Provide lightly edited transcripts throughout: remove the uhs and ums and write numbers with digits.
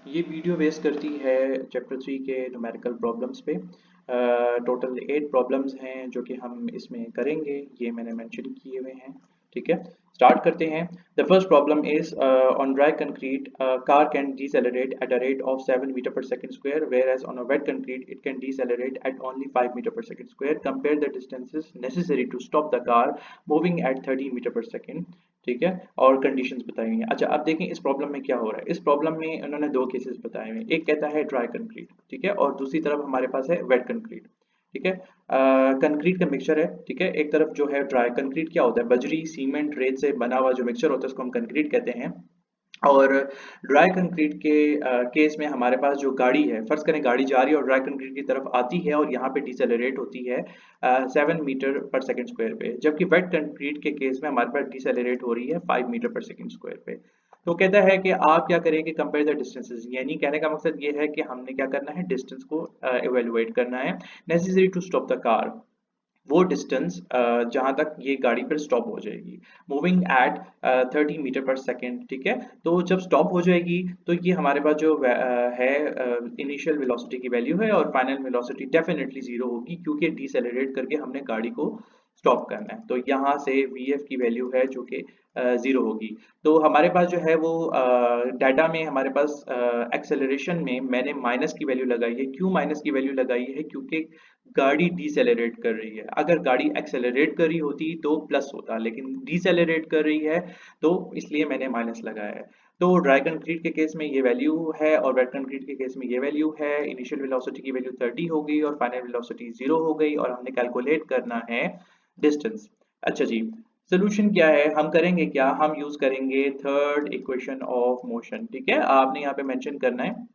ये video base करती है चैप्टर 3 के न्यूमेरिकल प्रॉब्लम्स पे। टोटल 8 प्रॉब्लम्स हैं जो कि हम इसमें करेंगे, ये मैंने मेंशन किए हुए हैं। ठीक है, स्टार्ट करते हैं। The first problem is on dry concrete car can decelerate at a rate of 7 metre per second square where as on a wet concrete it can decelerate at only 5 metre per second square. Compare the distances necessary to stop the car moving at 30 metre per second. ठीक है, और conditions बताई हुई हैं। अच्छा, अब देखें इस प्रॉब्लम में क्या हो रहा है। इस प्रॉब्लम में उन्होंने दो केसेस बताए हुए हैं, एक कहता है ड्राई कंक्रीट, ठीक है, और दूसरी तरफ हमारे पास है वेट कंक्रीट। ठीक है, कंक्रीट का मिक्सचर है। ठीक है, एक तरफ जो है ड्राई कंक्रीट क्या होता है, बजरी सीमेंट रेत से बना हुआ जो मिक्सचर होता है उसको हम कंक्रीट कहते हैं। और ड्राई कंक्रीट के केस में हमारे पास जो गाड़ी है, फर्ज करें गाड़ी जा रही है और ड्राई कंक्रीट की तरफ आती है और यहाँ पे डिसेलरेट होती है 7 मीटर पर सेकंड स्क्वायर पे, जबकि वेट कंक्रीट के केस में हमारे पास डिसेलरेट हो रही है 5 मीटर पर सेकंड स्क्वायर पे। तो कहता है कि आप क्या करेंगे, कंपेयर द डिस्टेंसेस, यानी कहने का मकसद ये है कि हमने क्या करना है, डिस्टेंस को इवेलुएट करना है। Necessary to stop the car, वो डिस्टेंस जहां तक ये गाड़ी फिर स्टॉप हो जाएगी, moving at 30 metre per second. ठीक है, तो जब स्टॉप हो जाएगी तो ये हमारे पास जो है इनिशियल वेलोसिटी की वैल्यू है और फाइनल वेलोसिटी डेफिनेटली जीरो होगी, क्योंकि डिसेलरेट करके हमने गाड़ी को स्टॉप करना है। तो यहाँ से वी एफ की वैल्यू है जो कि जीरो होगी। तो हमारे पास जो है वो डाटा में हमारे पास एक्सेलरेशन में मैंने माइनस की वैल्यू लगाई है। क्यों माइनस की वैल्यू लगाई है, क्योंकि गाड़ी डिसेलरेट कर रही है। अगर गाड़ी एक्सेलरेट कर रही होती तो प्लस होता, लेकिन डिसेलरेट कर रही है तो इसलिए मैंने माइनस लगाया है। तो ड्राई कंक्रीट के केस में ये वैल्यू है और वेट कंक्रीट के केस में ये वैल्यू है। इनिशियल वेलोसिटी की वैल्यू 30 हो गई और फाइनल वेलोसिटी 0 हो गई, और हमने कैलकुलेट करना है डिस्टेंस। अच्छा जी, सोल्यूशन क्या है, हम करेंगे क्या, हम यूज करेंगे थर्ड इक्वेशन ऑफ मोशन। ठीक है, आपने यहाँ पे मेंशन करना है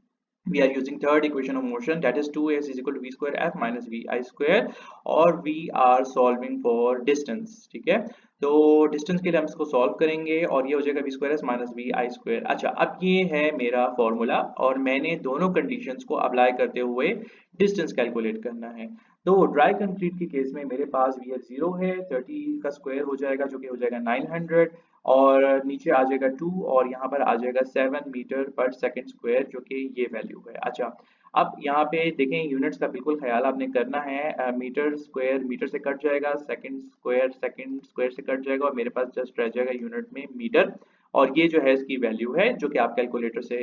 we are using third equation of motion, that is 2s is equal to v square f minus vi square, और we are solving for distance। ठीक है, तो डिस्टेंस के लिए हम इसको सॉल्व करेंगे और ये हो जाएगा v square s minus vi square। अच्छा, अब ये है मेरा फॉर्मूला और मैंने दोनों कंडीशंस को अप्लाई करते हुए डिस्टेंस कैलकुलेट करना है। तो ड्राई कंक्रीट के केस में मेरे पास वी एफ 0 है, 30 का स्क्वायर हो जाएगा जो कि हो जाएगा 900, और नीचे आ जाएगा 2 और यहाँ पर आ जाएगा 7 मीटर पर सेकंड स्क्वायर जो कि ये वैल्यू है। अच्छा, अब यहाँ पे देखें यूनिट्स का बिल्कुल ख्याल आपने करना है। मीटर स्क्वायर मीटर से कट जाएगा, सेकंड स्क्वायर से कट जाएगा, और मेरे पास जस्ट रह जाएगा यूनिट में मीटर, और ये जो है इसकी वैल्यू है जो कि आप कैलकुलेटर से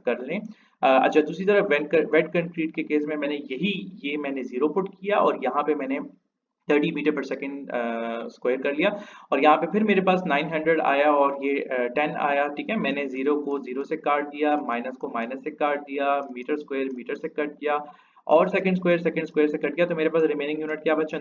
कर लें। अच्छा, दूसरी तरफ वेट कंक्रीट के केस में मैंने ये मैंने जीरो पुट किया और यहाँ पे मैंने 30 मीटर पर सेकंड स्क्वायर कर लिया, और यहाँ पे फिर मेरे पास 900 आया और ये 10 आया। ठीक है, मैंने जीरो को जीरो से काट दिया, माइनस को माइनस से काट दिया, मीटर स्क्वायर मीटर से कट दिया, और सेकंड स्क्वायर से कट गया, तो मेरे पास रिमेनिंग यूनिट क्या बचा,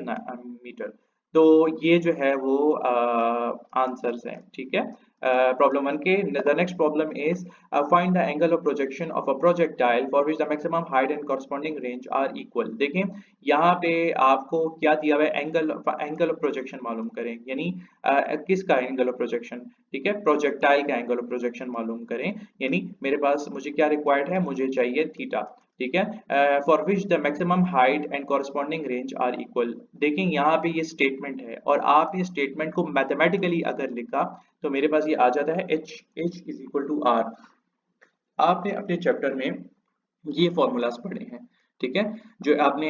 मीटर। तो ये जो है वो आंसर्स हैं। ठीक है, प्रॉब्लम वन के। The next problem is find the angle of projection of a projectile for which the maximum height and corresponding range are equal. देखें यहाँ पे आपको क्या दिया हुआ है, एंगल ऑफ प्रोजेक्शन मालूम करें, यानी किसका एंगल ऑफ प्रोजेक्शन। ठीक है, प्रोजेक्टाइल का एंगल ऑफ प्रोजेक्शन मालूम करें, यानी मेरे पास मुझे क्या रिक्वायर्ड है, मुझे चाहिए थीटा। ठीक है, for which the maximum height and corresponding range are equal. देखें यहाँ पे ये स्टेटमेंट है और आप ये स्टेटमेंट को मैथमेटिकली अगर लिखा तो मेरे पास ये आ जाता है H is equal to R. आपने अपने चैप्टर में ये फॉर्मूलाज पढ़े हैं। ठीक है, जो आपने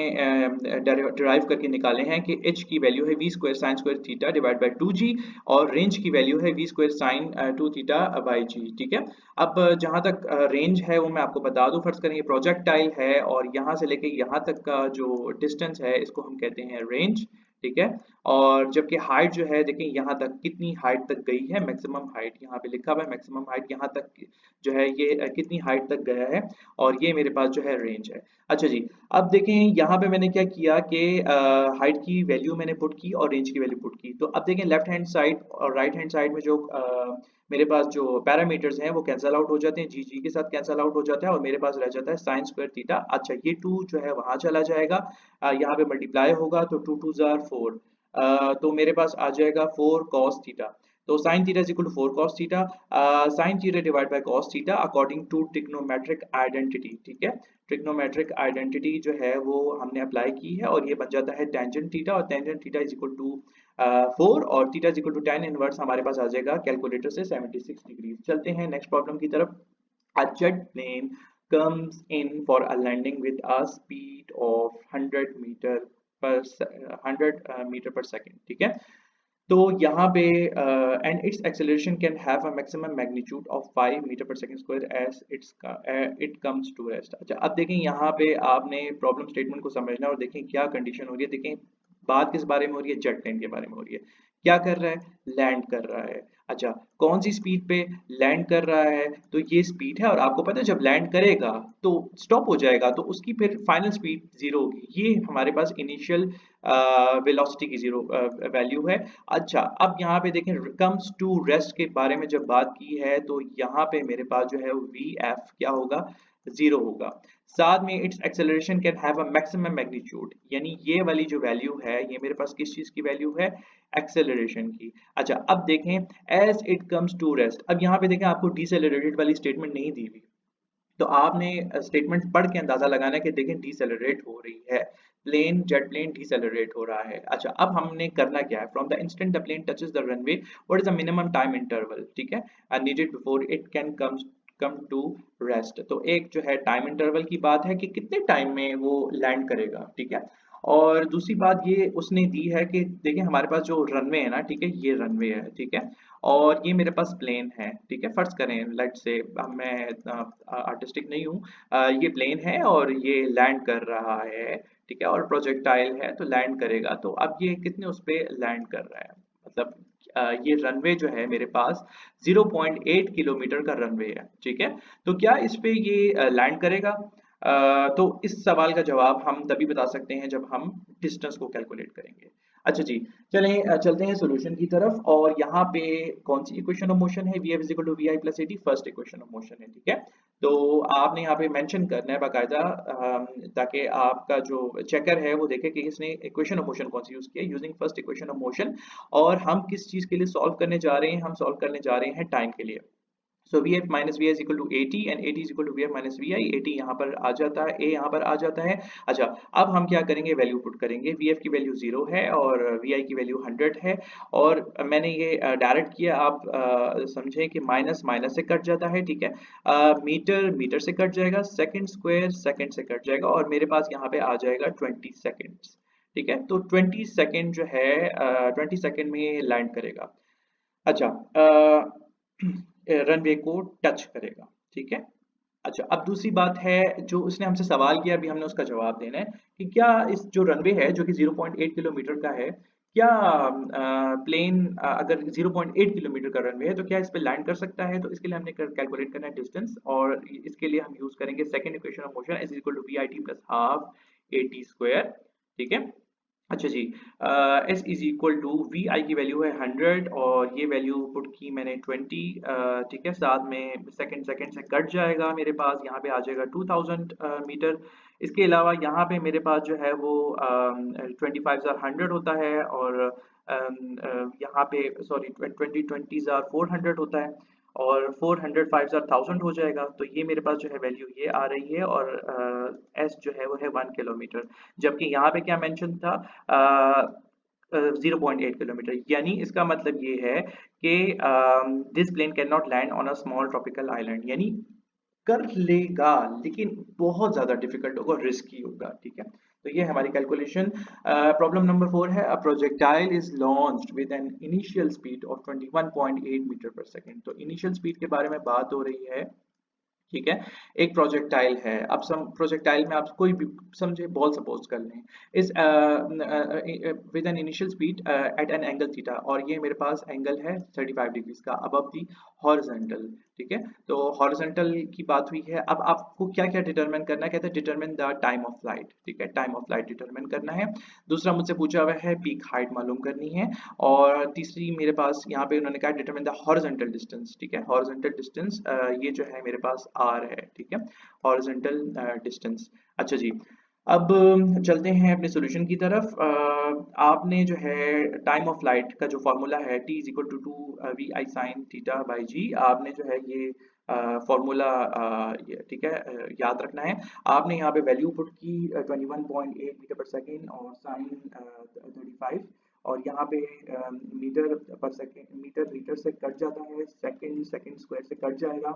डिराइव करके निकाले हैं कि h की वैल्यू है V square sine square theta divide by 2g, और रेंज की वैल्यू है V square sine 2 theta by G. ठीक है, अब जहां तक रेंज है वो मैं आपको बता दूं। फर्ज करें ये प्रोजेक्टाइल है और यहाँ से लेके यहाँ तक का जो डिस्टेंस है इसको हम कहते हैं रेंज। ठीक है, और जबकि हाइट जो है, देखिए यहाँ तक कितनी हाइट तक गई है, मैक्सिमम हाइट यहाँ पे लिखा हुआ है, मैक्सिमम हाइट यहाँ तक जो है ये कितनी हाइट तक गया है, और ये मेरे पास जो है रेंज है। अच्छा जी, अब देखें यहाँ पे मैंने क्या किया कि हाइट की वैल्यू मैंने पुट की और रेंज की वैल्यू पुट की। तो अब देखें लेफ्ट हैंड साइड और राइट हैंड साइड में जो मेरे पास जो पैरामीटर्स हैं वो कैंसल आउट हो जाते हैं, जी जी के साथ कैंसल आउट हो जाता है, और मेरे पास रह जाता है साइन स्क्वायर थीटा। अच्छा, ये 2 जो है वहां चला जाएगा, यहाँ पे मल्टीप्लाई होगा तो 2 2 जार 4, तो मेरे पास आ जाएगा 4 cos थीटा। तो sin theta is equal to 4 cos theta, sin theta divide by cos theta according to trigonometric identity. ठीक है, ट्रिग्नोमेट्रिक आइडेंटिटी जो है वो हमने अप्लाई की है और ये बन जाता है टेंजेंट थीटा, और tangent theta is equal to 4 और theta is equal to tan inverse हमारे पास आ जाएगा कैलकुलेटर से 76 डिग्री। चलते हैं नेक्स्ट प्रॉब्लम की तरफ। A jet plane comes in for a landing with a speed of 100 metre per second, ठीक है। तो यहाँ पे and its acceleration can have a maximum magnitude of 5 metre per second square as it comes to rest. अच्छा, अब देखें यहाँ पे आपने प्रॉब्लम स्टेटमेंट को समझना है और देखें क्या कंडीशन हो रही है। देखें बात किस बारे में हो रही है, जेट प्लेन के बारे में हो रही है। क्या कर रहा है, लैंड कर रहा है। अच्छा, कौन सी स्पीड पे लैंड कर रहा है, तो ये स्पीड है और आपको पता है जब लैंड करेगा तो स्टॉप हो जाएगा तो उसकी फिर फाइनल स्पीड जीरो होगी। ये हमारे पास इनिशियल वेलोसिटी की जीरो वैल्यू है। अच्छा, अब यहाँ पे देखें कम्स टू रेस्ट के बारे में जब बात की है तो यहाँ पे मेरे पास जो है वी एफ क्या होगा, जीरो होगा। साथ में it's acceleration can have a maximum magnitude, यानी ये वाली जो वैल्यू है ये मेरे पास किस चीज की वैल्यू है, एक्सेलरेशन की। अच्छा, अब देखें as it comes to rest. अब यहाँ पे देखें आपको डिसेलरेटेड वाली स्टेटमेंट नहीं दी हुई, तो आपने स्टेटमेंट पढ़ के अंदाजा लगाना है कि देखें डिसेलरेट हो रही है, प्लेन जेट प्लेन डिसेलरेट हो रहा है। अच्छा, अब हमने करना क्या है, from the instant the plane touches the runway what is the minimum time interval, ठीक है, needed before it can come to rest. तो एक जो है टाइम इंटरवल की बात है कि कितने टाइम में वो लैंड करेगा, ठीक है। और दूसरी बात ये उसने दी है कि देखिए हमारे पास जो रनवे है ना, ठीक है, ये रनवे है, ठीक है, और ये मेरे पास प्लेन है, ठीक है। फर्ज करें लेट से, मैं आर्टिस्टिक नहीं हूँ, ये प्लेन है और ये लैंड कर रहा है, ठीक है, और प्रोजेक्टाइल है तो लैंड करेगा। तो अब ये कितने उस पे लैंड कर रहा है, मतलब ये रनवे जो है मेरे पास 0.8 किलोमीटर का रनवे है, ठीक है। तो क्या इस पे ये लैंड करेगा? तो इस सवाल का जवाब हम तभी बता सकते हैं जब हम डिस्टेंस को कैलकुलेट करेंगे। अच्छा जी, चलें चलते हैं सॉल्यूशन की तरफ। और यहाँ पे कौन सी इक्वेशन ऑफ मोशन है, V F is equal to V I plus A T, first equation of motion है, ठीक है। तो आपने यहाँ पे मेंशन करना है बाकायदा, ताकि आपका जो चेकर है वो देखे कि इसने इक्वेशन ऑफ मोशन कौन सी यूज की है, using first equation of motion. और हम किस चीज के लिए सॉल्व करने जा रहे हैं, हम सॉल्व करने जा रहे हैं टाइम के लिए। So V F minus V I is equal to A T and A T is equal to V F minus V I. A T यहाँ पर आ जाता है, ए यहाँ पर आ जाता है। अच्छा, अब हम क्या करेंगे, वैल्यू पुट करेंगे। वी एफ की वैल्यू 0 है और वी आई की वैल्यू 100 है। और मैंने ये डायरेक्ट किया, आप समझें कि माइनस माइनस से कट जाता है, ठीक है। मीटर मीटर से कट जाएगा, सेकंड स्क्वायर सेकंड से कट जाएगा और मेरे पास यहाँ पे आ जाएगा 20 सेकेंड्स, ठीक है। तो 20 सेकेंड जो है 20 सेकेंड में लैंड करेगा। अच्छा, रनवे को टच करेगा, ठीक है। अच्छा, अब दूसरी बात है, जो उसने हमसे सवाल किया अभी हमने उसका जवाब देना है कि क्या इस जो रनवे है जो कि 0.8 किलोमीटर का है, क्या प्लेन अगर 0.8 किलोमीटर का रनवे है तो क्या इस पे लैंड कर सकता है। तो इसके लिए हमने कैलकुलेट करना है डिस्टेंस, और इसके लिए हम यूज करेंगे second equation of motion is equal to V I T plus half A T square, ठीक है। अच्छा जी, S is equal to V I की वैल्यू है 100 और ये वैल्यू पुट की मैंने 20, ठीक है। साथ में सेकंड सेकंड से कट जाएगा, मेरे पास यहाँ पे आ जाएगा 2000 मीटर। इसके अलावा यहाँ पे मेरे पास जो है वो 25,100 होता है और यहाँ पे सॉरी 20 400 होता है और 400 5,000 हो जाएगा। तो ये मेरे पास जो है वैल्यू ये आ रही है और एस जो है वो है 1 किलोमीटर, जबकि यहाँ पे क्या मेंशन था, 0.8 किलोमीटर। यानी इसका मतलब ये है कि this plane can not land on a small tropical island, यानी कर लेगा लेकिन बहुत ज्यादा डिफिकल्ट होगा, रिस्की होगा, ठीक है। तो ये हमारी कैलकुलेशन। प्रॉब्लम नंबर 4 है, a projectile is launched with an initial speed of 21.8 metre per second. तो इनिशियल स्पीड के बारे में बात हो रही है, ठीक है। एक प्रोजेक्टाइल है, अब सम प्रोजेक्टाइल में आप कोई भी समझे बॉल सपोज कर लें, इस with an initial speed at an angle theta, और ये मेरे पास एंगल है 35 डिग्रीज का अबव दी हॉरिजॉन्टल, ठीक है। तो हॉरिजॉन्टल की बात हुई है, अब आपको क्या क्या डिटरमिन करना है, कहते हैं determine the time of flight, ठीक है, टाइम ऑफ फ्लाइट डिटरमिन करना है। दूसरा मुझसे पूछा हुआ है पीक हाइट मालूम करनी है। और तीसरी मेरे पास यहाँ पे उन्होंने कहा डिटरमिन द हॉरिजॉन्टल डिस्टेंस, ठीक है। हॉरिजॉन्टल डिस्टेंस ये जो है मेरे पास आर है, ठीक है, हॉरिजॉन्टल डिस्टेंस। अच्छा जी, अब चलते हैं अपने सॉल्यूशन की तरफ। आपने जो है टाइम ऑफ फ्लाइट का जो फॉर्मूला है T is equal to two V I sine theta by G, आपने जो है ये फॉर्मूला ठीक है याद रखना है। आपने यहाँ पे वैल्यू पुट की 21.8 मीटर पर सेकेंड और साइन 35, और यहाँ पे metre per second, metre metre से कट जाता है, सेकेंड सेकेंड स्क्वायर से कट जाएगा,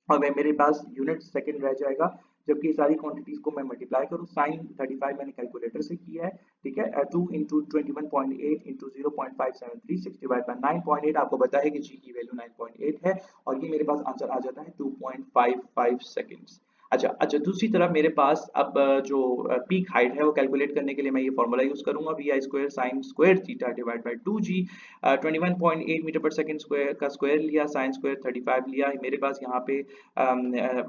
और मैं मेरे पास यूनिट सेकंड रह जाएगा, जबकि ये सारी क्वांटिटीज को मैं मल्टीप्लाई करूँ। साइन 35 मैंने कैलकुलेटर से किया है, ठीक है। 2 इंटू 21.8 इंटू 0.573 डिवाइड बाय 9.8, आपको पता है कि जी की वैल्यू 9.8 है, और ये मेरे पास आंसर आ जाता है 2.55 सेकेंड्स। अच्छा अच्छा, दूसरी तरफ मेरे पास अब जो पीक हाइट है वो कैलकुलेट करने के लिए मैं ये फॉर्मूला यूज करूंगा, V I square sine square theta divide by 2 G. 21.8 metre per second square का स्क्वायर लिया, साइन स्क्वायर 35 लिया, मेरे पास यहाँ पे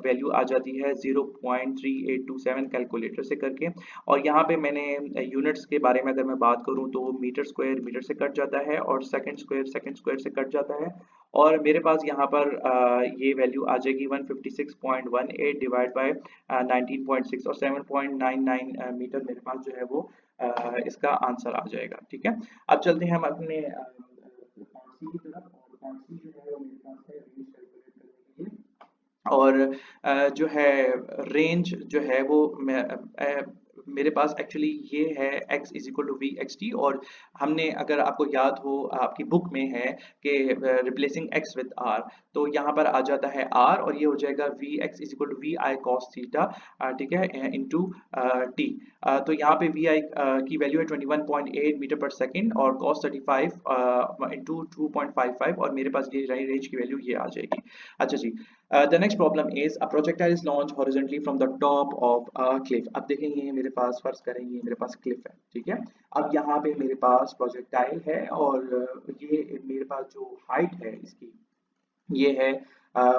वैल्यू आ जाती है 0.3827 कैलकुलेटर से करके। और यहाँ पे मैंने यूनिट्स के बारे में अगर मैं बात करूँ तो मीटर से कट जाता है, और सेकंड स्क्वायर से कट जाता है, और मेरे पास यहाँ पर ये वैल्यू आ जाएगी 156.18 डिवाइड बाय 19.6, और 7.99 मीटर मेरे पास जो है वो इसका आंसर आ जाएगा, ठीक है। अब चलते हैं हम अपने कॉन्सी की तरफ, और कॉन्सी जो है वो मेरे पास है रेंज कैलकुलेट करने के लिए। और जो है रेंज जो है वो मेरे पास एक्चुअली ये है x is equal to V X T, और हमने, अगर आपको याद हो, आपकी बुक में है कि रिप्लेसिंग x विद r, तो यहाँ पर आ जाता है r, और ये हो जाएगा V X is equal to V I cos theta, ठीक है, इंटू टी। तो यहाँ पे वी आई की वैल्यू है 21.8 मीटर पर सेकंड, और cos 35 इंटू 2.55, और मेरे पास ये रेंज की वैल्यू ये आ जाएगी। अच्छा जी, the next problem is a projectile is launched horizontally from the top of a cliff। अब देखेंगे मेरे पास, फर्ज करेंगे मेरे पास क्लिफ है, ठीक है। अब यहाँ पे मेरे पास प्रोजेक्टाइल है, और ये मेरे पास जो हाइट है इसकी, ये है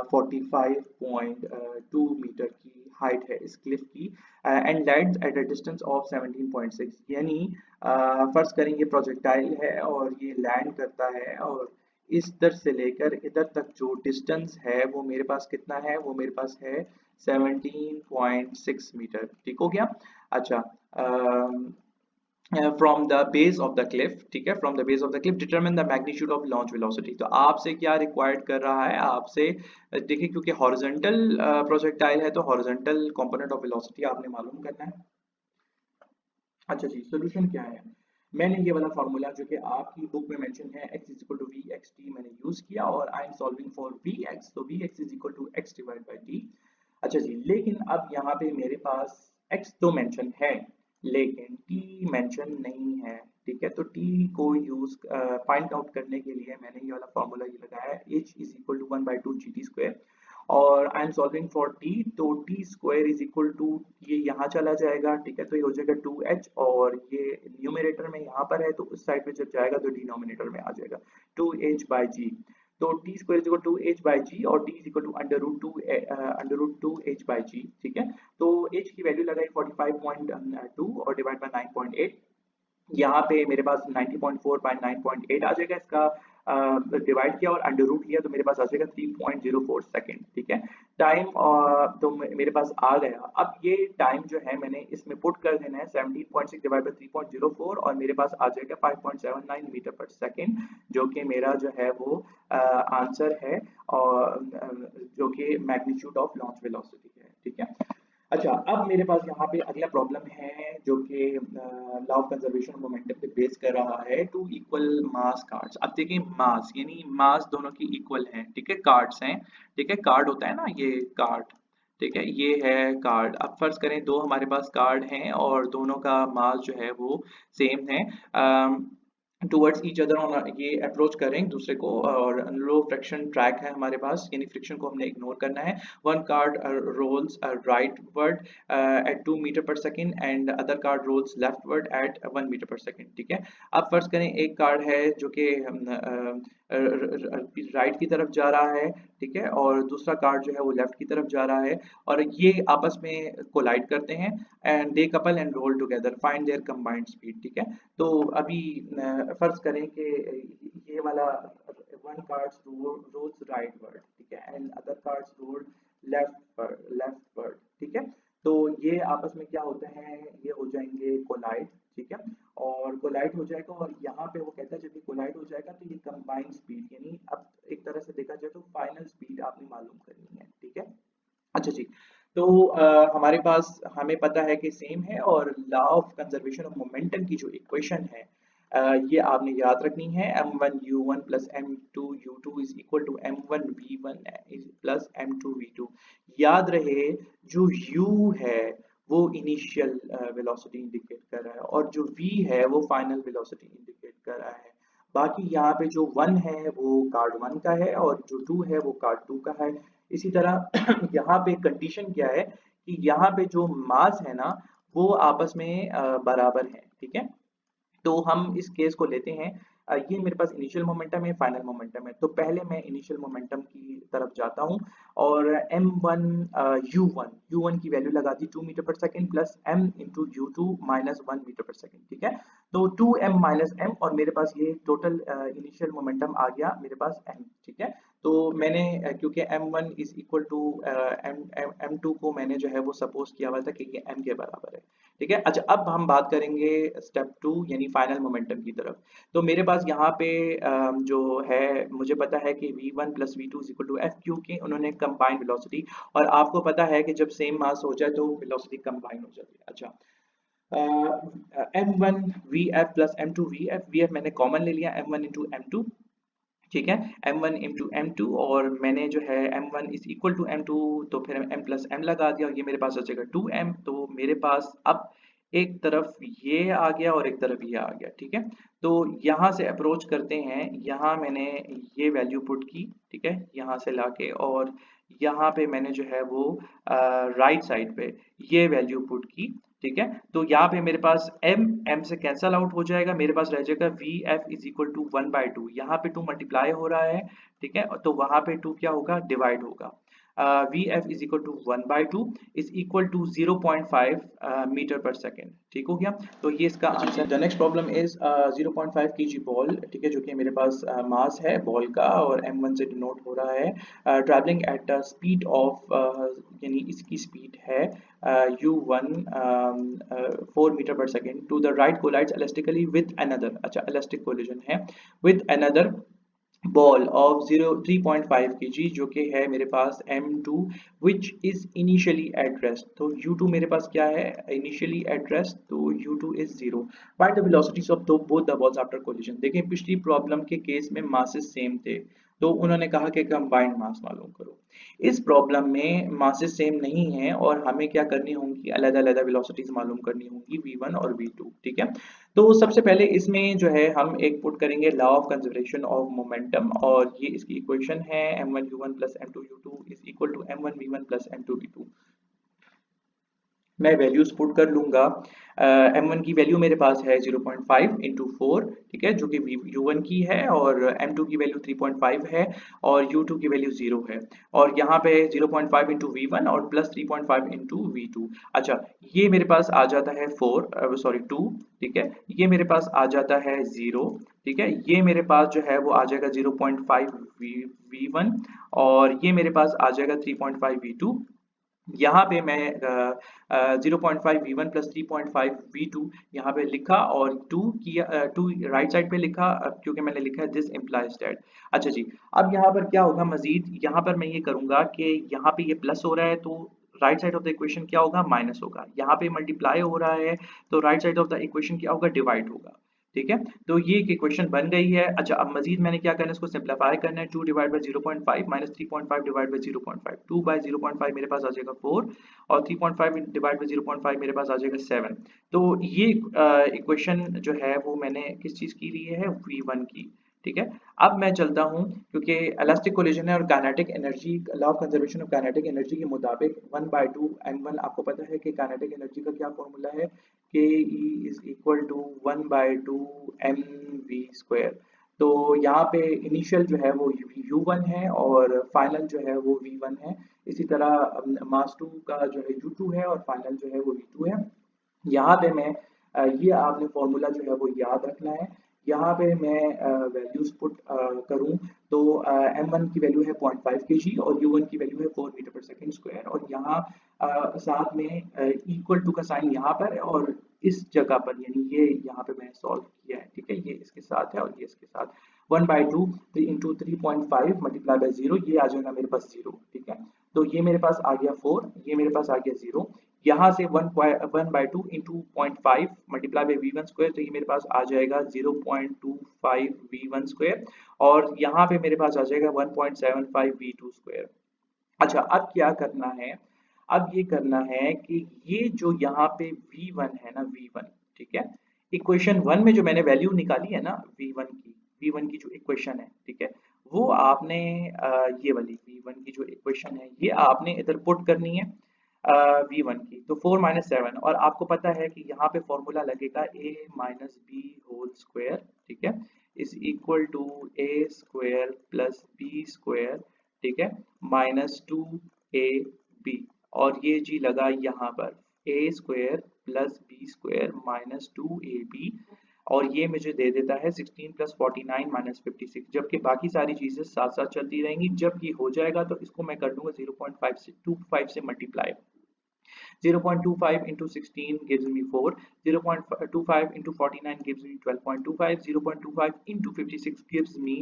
45.2 मीटर की हाइट है इस क्लिफ की, and lands at a distance of 17.6, यानी फर्ज करें ये प्रोजेक्टाइल है और ये लैंड करता है, और इस दर से लेकर इधर तक जो डिस्टेंस है वो मेरे पास कितना है, वो मेरे पास है 17.6 मीटर, ठीक हो गया। अच्छा, from the base of the Cliff, ठीक है, from the base of the Cliff determine the magnitude of launch velocity. तो आपसे क्या रिक्वायर्ड कर रहा है, आपसे देखिए, क्योंकि हॉरिजॉन्टल प्रोजेक्टाइल है तो हॉरिजॉन्टल कंपोनेंट ऑफ वेलोसिटी आपने मालूम करना है। अच्छा जी, सॉल्यूशन क्या है। मैंने ये वाला फार्मूला जो कि आपकी बुक में मेंशन है, x is equal to V X T, मैंने यूज किया, और I am solving for V X, तो V X is equal to X divide by T. अच्छा जी, लेकिन अब यहाँ पे मेरे पास x तो मेंशन है, लेकिन t मेंशन नहीं है, ठीक है। तो t को यूज फाइंड आउट करने के लिए मैंने ये वाला फार्मूला ये लगाया है, h is equal to 1/2 G T square, और I am solving for T, तो T square is equal to, ये यहाँ चला जाएगा, ठीक है, तो ये हो जाएगा 2h, और ये न्यूमरेटर में यहाँ पर है, तो उस साइड पे जब जाएगा तो डिनोमिनेटर में आ जाएगा 2h बाई जी। तो T square is equal to H by G, और T is equal to under root two H by G, ठीक है। तो एच की वैल्यू लगाई 45.2 और डिवाइड बाई 9.8, यहाँ पे मेरे पास 90.4 बाय 9.8 आ जाएगा, इसका डिवाइड किया और अंडर रूट किया, तो मेरे पास आ जाएगा 3.04 सेकेंड, ठीक है। टाइम तो मेरे पास आ गया। अब ये टाइम जो है मैंने इसमें पुट कर देना है 17.6 डिवाइड बाई 3.04, और मेरे पास आ जाएगा 5.79 मीटर पर सेकेंड, जो कि मेरा जो है वो आंसर है, और जो कि मैग्नीट्यूड ऑफ लॉन्च वेलोसिटी है, ठीक है। अच्छा, अब मेरे पास यहाँ पे अगला प्रॉब्लम है जो कि law of conservation of momentum पे बेस कर रहा है, टू इक्वल मास कार्ड्स। अब देखिए, मास यानी मास दोनों की इक्वल है, ठीक है, कार्ड्स हैं, ठीक है, कार्ड होता है ना, ये कार्ड, ठीक है, ये है कार्ड। अब फर्ज करें दो हमारे पास कार्ड हैं, और दोनों का मास जो है वो सेम है, टुवर्ड्स ईच अदर ऑन, ये अप्रोच करें एक दूसरे को, और लो फ्रिक्शन ट्रैक है हमारे पास, यानी फ्रिक्शन को हमने इग्नोर करना है। One car rolls rightward at 2 metre per second, and other car rolls leftward at 1 metre per second, ठीक है। अब फर्ज करें एक कार्ड है जो कि राइट की तरफ जा रहा है, ठीक है, और दूसरा कार्ड जो है वो लेफ्ट की तरफ जा रहा है, और ये आपस में कोलाइड करते हैं, and they couple and roll together, find their combined speed, ठीक है। तो अभी फर्ज करें कि ये वाला one cards rolls rightward, ठीक है, and other cards roll leftward, ठीक है। तो ये आपस में क्या होते हैं, ये हो जाएंगे कोलाइड, ठीक है, और कोलाइड हो जाएगा, और यहाँ पे वो कहता है जब ये कोलाइड हो जाएगा तो ये कंबाइंड स्पीड, यानी अब एक तरह से देखा जाए तो फाइनल स्पीड आपने मालूम करनी है, ठीक है। अच्छा जी, तो हमारे पास, हमें पता है कि सेम है, और law of conservation of momentum की जो इक्वेशन है, ये आपने याद रखनी है। m1u1 plus m2u2 is equal to m1v1 plus m2v2। याद रहे जो u है वो इनिशियल वेलोसिटी इंडिकेट कर रहा है और जो v है वो फाइनल वेलोसिटी इंडिकेट कर रहा है। बाकी यहाँ पे जो 1 है वो कार्ड 1 का है और जो 2 है वो कार्ड 2 का है। इसी तरह यहाँ पे कंडीशन क्या है कि यहाँ पे जो मास है ना वो आपस में बराबर है, ठीक है। तो हम इस केस को लेते हैं, ये मेरे पास इनिशियल मोमेंटम है, फाइनल मोमेंटम है। तो पहले मैं इनिशियल मोमेंटम की तरफ जाता हूँ और m1 u1 की वैल्यू लगा दी 2 metre per second plus m into u2 minus 1 metre per second, ठीक है। तो 2m माइनस m और मेरे पास ये टोटल इनिशियल मोमेंटम आ गया मेरे पास m, ठीक है। तो मैंने क्योंकि m1 is equal to m2 को मैंने जो है वो सपोज किया हुआ था कि ये m के बराबर है, ठीक है। अच्छा, अब हम बात करेंगे स्टेप 2 यानी फाइनल मोमेंटम की तरफ। तो मेरे पास यहाँ पे जो है मुझे पता है कि v1 plus V two is equal to F, क्योंकि उन्होंने कंबाइंड वेलोसिटी, और आपको पता है कि जब सेम मास हो जाए तो वेलोसिटी कंबाइन हो जाती है। अच्छा, M one V F plus M two V F मैंने कॉमन ले लिया, M one into M two, ठीक है। m1 इंटू एम टू, और मैंने जो है m1 is equal to m2, तो फिर m प्लस m लगा दिया और ये मेरे पास आ जाएगा 2m। तो मेरे पास अब एक तरफ ये आ गया और एक तरफ ये आ गया, ठीक है। तो यहाँ से अप्रोच करते हैं, यहाँ मैंने ये वैल्यू पुट की, ठीक है, यहाँ से लाके, और यहाँ पे मैंने जो है वो राइट साइड पे ये वैल्यू पुट की, ठीक है। तो यहाँ पे मेरे पास m से कैंसल आउट हो जाएगा, मेरे पास रह जाएगा V F is equal to 1/2। यहाँ पे 2 मल्टीप्लाई हो रहा है, ठीक है, तो वहां पे 2 क्या होगा, डिवाइड होगा। V F is equal to 1/2 is equal to 0.5 metre per second, ठीक हो गया। तो ये इसका answer. The next problem is 0.5 kg ball, ठीक है, जो कि मेरे पास मास है बॉल का और m1 से डिनोट हो रहा है, travelling at the speed of, यानी इसकी स्पीड है u1 4 metre per second to the right collides elastically with another, अच्छा इलास्टिक कोलिजन है with another ball of 3.5 kg, जो कि है मेरे पास m2 which is initially at rest. तो u2 मेरे पास क्या है, इनिशियली एट रेस्ट, तो u2 is 0। Find the velocities of both the balls after collision. देखें पिछली प्रॉब्लम के केस में मासेस सेम थे, तो उन्होंने कहा कि कंबाइंड मास मालूम करो। इस प्रॉब्लम में मासेस सेम नहीं है और हमें क्या करनी होंगी, अलग अलग वेलोसिटीज मालूम करनी होंगी v1 और v2, ठीक है। तो सबसे पहले इसमें जो है हम एक पुट करेंगे law of conservation of momentum, और ये इसकी इक्वेशन है m1u1 plus m2u2 is equal to m1v1 plus m2v2। मैं वैल्यूज पुट कर लूंगा। m1 की वैल्यू मेरे पास है 0.5 इंटू 4, ठीक है, जो कि u1 की है, और m2 की वैल्यू 3.5 है और u2 की वैल्यू 0 है, और यहाँ पे 0.5 इंटू v1 और प्लस 3.5 इंटू v2। अच्छा, ये मेरे पास आ जाता है 2, ठीक है, ये मेरे पास आ जाता है 0, ठीक है, ये मेरे पास जो है वो आ जाएगा 0.5 v1 और ये मेरे पास आ जाएगा 3.5 v2। यहाँ पे मैं 0.5 v1 प्लस 3.5 v2 यहाँ पे लिखा, और 2 की 2 राइट साइड पे लिखा, क्योंकि मैंने लिखा है दिस इम्प्लाइज दैट। अच्छा जी, अब यहाँ पर क्या होगा मजीद, यहाँ पर मैं ये करूंगा कि यहाँ पे ये प्लस हो रहा है तो right side of the equation क्या होगा, माइनस होगा। यहाँ पे मल्टीप्लाई हो रहा है तो right side of the equation क्या होगा, डिवाइड होगा, ठीक है। तो ये एक इक्वेशन बन गई है। अच्छा, अब मजीद मैंने क्या करना है, इसको सिंप्लीफाई करना है। 2 divide by 0.5 minus 3.5 divide by 0.5, 2 by 0.5 मेरे पास आ जाएगा 4 और 3.5 डिवाइड बाई 0.5 मेरे पास आ जाएगा 7। तो ये इक्वेशन जो है वो मैंने किस चीज़ की ली है, v1 की, ठीक है। अब मैं चलता हूँ, क्योंकि इलास्टिक कोलिजन है और kinetic energy, law of conservation of kinetic energy के मुताबिक 1/2 m1, आपको पता है कि काइनेटिक एनर्जी का क्या फॉर्मूला है, K E is equal to 1/2 mv square. तो यहाँ पे इनिशियल जो है वो u1 है और फाइनल जो है वो v1 है। इसी तरह मास 2 का जो है u2 है और फाइनल जो है वो v2 है। यहाँ पे मैं ये आपने फॉर्मूला जो है वो याद रखना है। यहाँ पे मैं वैल्यूज पुट करूँ तो m1 की वैल्यू है 0.5 kg और u1 की वैल्यू है 4 मीटर पर सेकेंड स्क्वायर, और यहाँ साथ में इक्वल टू का साइन यहाँ पर है और इस जगह पर, यानी ये यहाँ पे मैंने सॉल्व किया है, ठीक है, ये इसके साथ है और ये इसके साथ 1/2 इंटू 3.5 मल्टीप्लाई बाई 0, ये आ जाएगा मेरे पास 0, ठीक है। तो ये मेरे पास आ गया 4, ये मेरे पास आ गया 0, यहाँ से 1/2 into 0.5 multiply by V1 square, तो ये मेरे पास आ जाएगा 0.25 V1 स्क्वायर, और यहाँ पे मेरे पास आ जाएगा 1.75 V2 स्क्वायर। अच्छा, अब क्या करना है, अब ये करना है कि ये जो यहाँ पे V1 है ना, V1, ठीक है, इक्वेशन 1 में जो मैंने वैल्यू निकाली है ना V1 की जो इक्वेशन है, ठीक है, वो आपने ये वाली V1 की जो इक्वेशन है ये आपने इधर पुट करनी है V1 की, तो 4 माइनस 7, और आपको पता है कि यहाँ पे फॉर्मूला लगेगा a minus B whole square, ठीक है, is equal to a square plus b square, ठीक है, माइनस 2ab, और ये जी लगा यहाँ पर a square plus B square minus 2ab, और ये मुझे दे देता है 16 प्लस 49 माइनस 56, जबकि बाकी सारी चीजें साथ साथ चलती रहेंगी। जब ये हो जाएगा तो इसको मैं कर दूंगा 0.5 से 25 से multiply, 0.25 into 16 gives me 4, 0.25 into 49 gives me 12.25, 0.25 into 56 gives me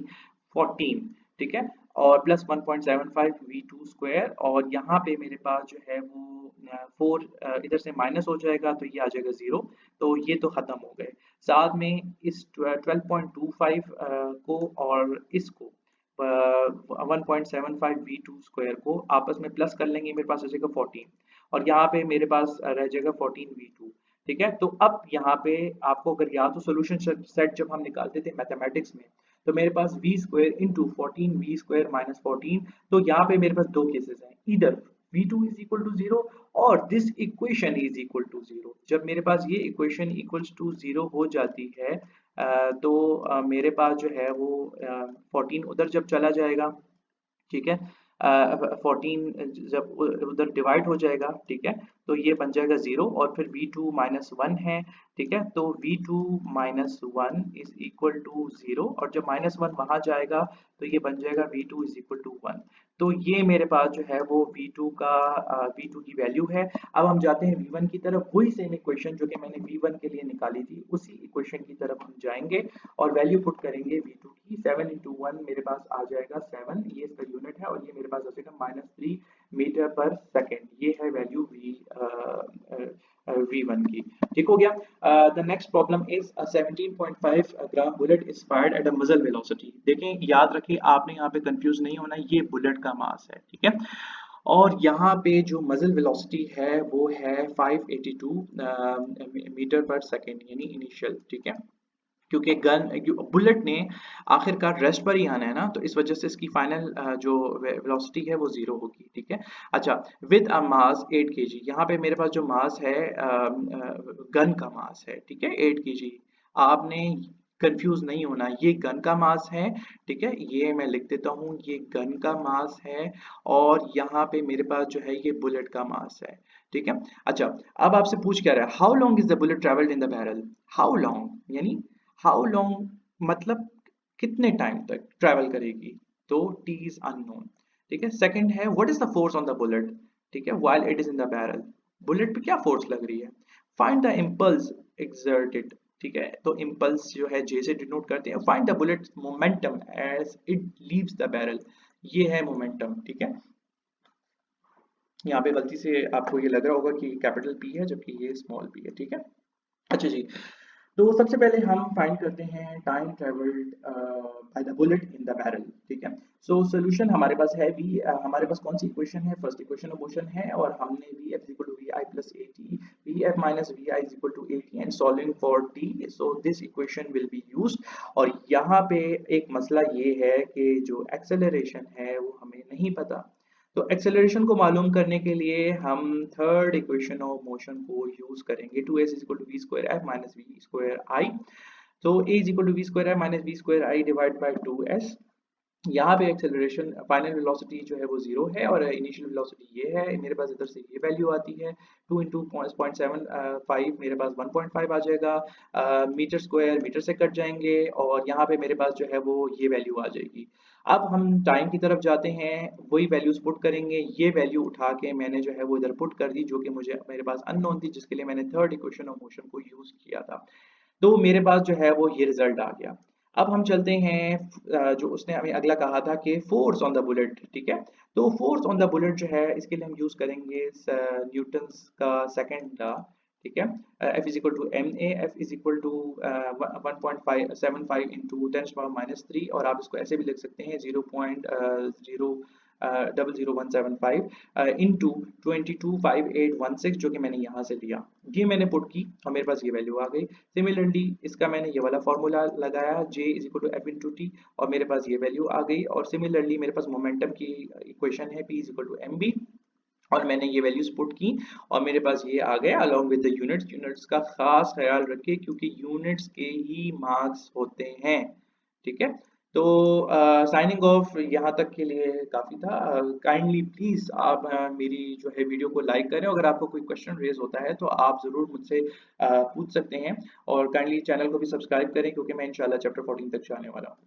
14, ठीक है, और प्लस 1.75 V2 स्क्वायर, और यहाँ पे मेरे पास जो है वो 4 इधर से माइनस हो जाएगा तो ये आ जाएगा 0, तो ये तो खत्म हो गए। साथ में इस 12.25 को और इसको 1.75 V2 स्क्वायर को आपस में प्लस कर लेंगे, मेरे पास आ जाएगा 14, और यहाँ पे मेरे पास रह जाएगा 14V2, ठीक है। तो अब यहाँ पे आपको अगर या तो सोल्यूशन सेट जब हम निकालते थे मैथमेटिक्स में, तो मेरे पास v square into 14v² minus 14, तो यहाँ पे मेरे पास दो केसेस हैं, इधर v2 इज इक्वल टू 0 और this equation is equal to 0। जब मेरे पास ये इक्वेशन इक्वल्स टू 0 हो जाती है तो मेरे पास जो है वो 14 उधर जब चला जाएगा, ठीक है, 14 जब उधर डिवाइड हो जाएगा, ठीक है, तो ये बन जाएगा 0, और फिर v2 माइनस 1 है, ठीक है, तो v2 minus 1 is equal to 0, और जब माइनस 1 वहां जाएगा तो ये बन जाएगा v2 इज इक्वल टू 1। तो ये मेरे पास जो है वो v2 की वैल्यू है। अब हम जाते हैं v1 की तरफ, वही सेम इक्वेशन जो कि मैंने v1 के लिए निकाली थी उसी इक्वेशन की तरफ हम जाएंगे और वैल्यू पुट करेंगे v2 की। 7 इंटू 1 मेरे पास आ जाएगा 7, ये इसका यूनिट है, और ये मेरे पास आ जाएगा -3 मीटर पर सेकेंड, ये है वैल्यू v1 की। ठीक हो गया। The next problem is 17.5 gram bullet is fired at a मजल वेलोसिटी। देखें, याद रखिए, आपने यहाँ पे कंफ्यूज नहीं होना, ये बुलेट का मास है, ठीक है, और यहाँ पे जो मजल वेलोसिटी है वो है 582 मीटर पर सेकेंड, यानी इनिशियल, ठीक है, क्योंकि बुलेट ने आखिरकार रेस्ट पर ही आना है ना, तो इस वजह से इसकी फाइनल जो वेलोसिटी है वो 0 होगी, ठीक है। अच्छा, विद अ मास 8 kg, यहाँ पे मेरे पास जो मास है गन का मास है, ठीक है, 8 kg। आपने कंफ्यूज नहीं होना, ये गन का मास है, ठीक है, ये मैं लिख देता हूँ, ये गन का मास है, और यहाँ पे मेरे पास जो है ये बुलेट का मास है, ठीक है। अच्छा, अब आपसे पूछ क्या रहा है, how long is the bullet travelled in the barrel. How long यानी हाउ लॉन्ग मतलब कितने टाइम तक ट्रैवल करेगी, तो टी इज अननोन, ठीक है। सेकंड है, what is the force on the bullet, ठीक है, while it is in the barrel, bullet पे क्या फोर्स लग रही है। फाइंड द इम्पल्स एक्सर्टेड, ठीक है, तो इम्पल्स जो है जे से डिनोट करते हैं। Find the bullet momentum as it leaves the barrel, ये है मोमेंटम, ठीक है। यहाँ पे गलती से आपको ये लग रहा होगा कि कैपिटल पी है जबकि ये स्मॉल पी है, ठीक है। अच्छा जी, तो सबसे पहले हम फाइंड करते हैं time travelled by the bullet in the barrel, ठीक है। सो सॉल्यूशन हमारे पास है भी, हमारे पास कौन सी इक्वेशन है, फर्स्ट इक्वेशन ऑफ मोशन है, और हमने v f equal to vi plus at, v f minus vi is equal to at, and solving for t, so this equation will be used. और यहाँ पे एक मसला ये है कि जो एक्सेलरेशन है वो हमें नहीं पता, तो एक्सेलरेशन को मालूम करने के लिए हम थर्ड इक्वेशन ऑफ मोशन को यूज करेंगे, 2s is equal to V square F minus V square I. तो a is equal to V square F minus V square I divide by 2s। यहाँ पे एक्सेलरेशन फाइनल वेलोसिटी जो है वो 0 है, और इनिशियल वेलोसिटी ये है, मेरे पास इधर से ये वैल्यू आती है 2 इंटू 0.75, मेरे पास 1.5 आ जाएगा, मीटर स्क्वायर मीटर से कट जाएंगे, और यहाँ पे मेरे पास जो है वो ये वैल्यू आ जाएगी। अब हम टाइम की तरफ जाते हैं, वही वैल्यूज पुट करेंगे, ये वैल्यू उठा के मैंने जो है वो इधर पुट कर दी, जो कि मुझे मेरे पास अननोन थी, जिसके लिए मैंने थर्ड इक्वेशन ऑफ मोशन को यूज किया था। तो मेरे पास जो है वो ये रिजल्ट आ गया। अब हम चलते हैं जो उसने हमें अगला कहा था कि फोर्स ऑन द बुलेट, ठीक है। तो फोर्स ऑन द बुलेट जो है इसके लिए हम यूज करेंगे न्यूटन्स का सेकंड लॉ, ठीक है। F is equal to M A, F is equal to 1.575 into 10⁻³ और आप इसको ऐसे भी लिख सकते हैं 0.0000175 इंटू 225816 जो कि मैंने यहाँ से लिया, ये मैंने पुट की और मेरे पास ये वैल्यू आ गई। सिमिलरली इसका मैंने ये वाला फॉर्मूला लगाया J is equal to F into T और मेरे पास ये वैल्यू आ गई। और सिमिलरली मेरे पास मोमेंटम की इक्वेशन है P is equal to M B और मैंने ये वैल्यूज पुट की और मेरे पास ये आ गया along with the units. Units का खास ख्याल रखिए क्योंकि यूनिट्स के ही मार्क्स होते हैं, ठीक है। तो साइनिंग ऑफ यहाँ तक के लिए काफ़ी था। काइंडली प्लीज़ आप मेरी जो है वीडियो को लाइक करें। अगर आपको कोई क्वेश्चन रेज होता है तो आप ज़रूर मुझसे पूछ सकते हैं और काइंडली चैनल को भी सब्सक्राइब करें क्योंकि मैं इंशाल्लाह चैप्टर 14 तक जाने वाला हूँ।